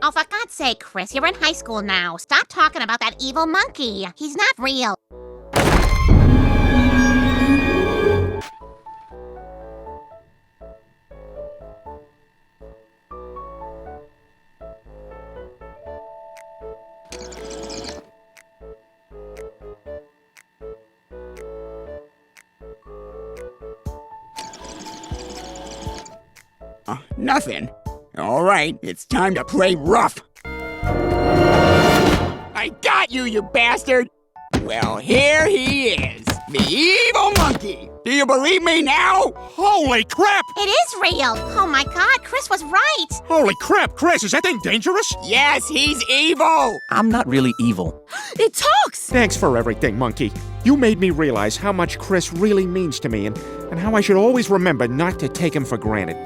Oh, for God's sake, Chris, you're in high school now. Stop talking about that evil monkey. He's not real. Nothing. All right, it's time to play rough. I got you, you bastard! Well, here he is, the evil monkey. Do you believe me now? Holy crap! It is real. Oh, my God, Chris was right. Holy crap, Chris, is that thing dangerous? Yes, he's evil. I'm not really evil. It talks! Thanks for everything, Monkey. You made me realize how much Chris really means to me and how I should always remember not to take him for granted.